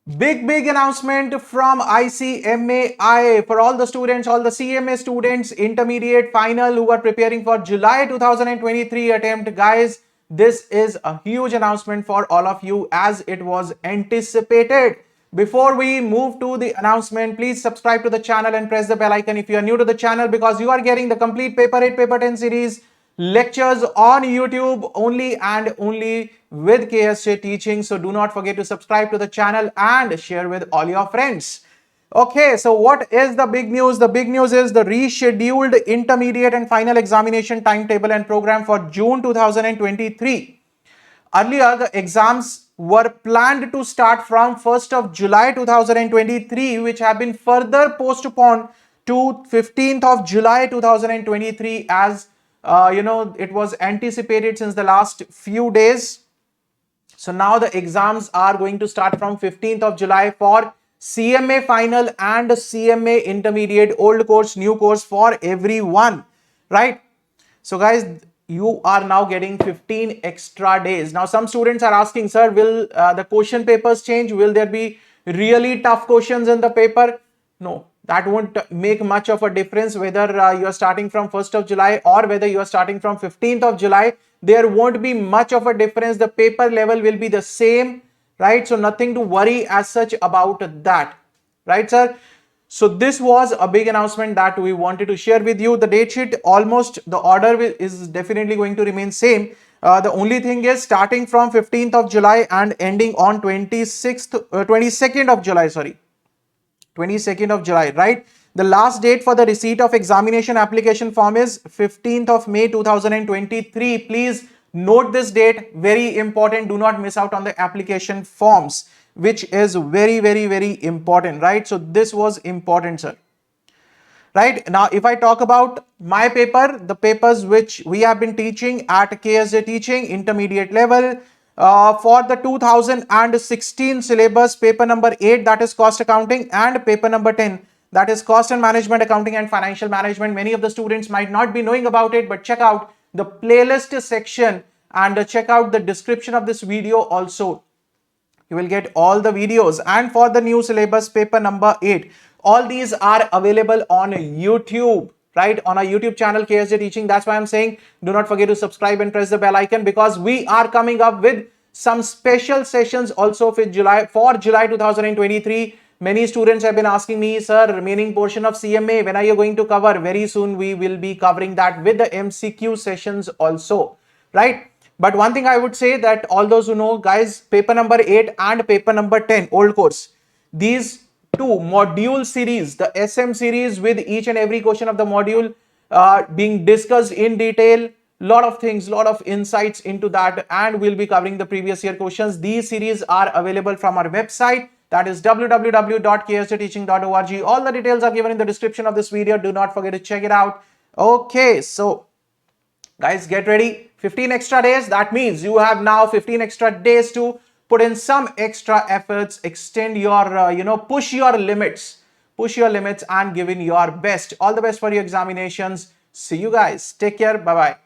Big announcement from ICMAI for all the students, all the CMA students, intermediate final who are preparing for July 2023 attempt. Guys, this is a huge announcement for all of you as it was anticipated. Before we move to the announcement, please subscribe to the channel and press the bell icon if you are new to the channel, because you are getting the complete paper 8, paper 10 series lectures on YouTube only and only with KSJ Teaching. So do not forget to subscribe to the channel and share with all your friends. Okay, so what is the big news? The big news is the rescheduled intermediate and final examination timetable and program for June 2023. Earlier, the exams were planned to start from 1st of July 2023, which have been further postponed to 15th of July 2023 as it was anticipated since the last few days. So now the exams are going to start from 15th of July for CMA final and CMA intermediate, old course, new course for everyone, right? So guys, you are now getting 15 extra days. Now some students are asking, sir, will the question papers change? Will there be really tough questions in the paper? No, that won't make much of a difference whether you are starting from 1st of July or whether you are starting from 15th of July. There won't be much of a difference. The paper level will be the same, right? So nothing to worry as such about that, right, sir? So this was a big announcement that we wanted to share with you. The date sheet, almost the order is definitely going to remain same. The only thing is starting from 15th of July and ending on 22nd of July, sorry. 22nd of July, right? The last date for the receipt of examination application form is 15th of May 2023. Please note this date, very important. Do not miss out on the application forms, which is very important, right? So this was important, sir. Right now, if I talk about my paper, the papers which we have been teaching at KSJ Teaching intermediate level, for the 2016 syllabus, paper number 8, that is cost accounting, and paper number 10, that is cost and management accounting and financial management. Many of the students might not be knowing about it, but check out the playlist section and check out the description of this video also. You will get all the videos. And for the new syllabus, paper number 8, all these are available on YouTube, right? On our YouTube channel, KSJ Teaching. That's why I'm saying do not forget to subscribe and press the bell icon, because we are coming up with some special sessions also for July 2023. Many students have been asking me, sir, remaining portion of CMA, when are you going to cover? Very soon we will be covering that with the MCQ sessions also, right? But one thing I would say, that all those who know, guys, paper number 8 and paper number 10, old course, these two module series, the SM series with each and every question of the module being discussed in detail, lot of things, lot of insights into that, and we'll be covering the previous year questions. These series are available from our website, that is www.ksjteaching.org. All the details are given in the description of this video. Do not forget to check it out. Okay, so guys, get ready. 15 extra days. That means you have now 15 extra days to put in some extra efforts, extend your, push your limits and give in your best. All the best for your examinations. See you guys. Take care. Bye-bye.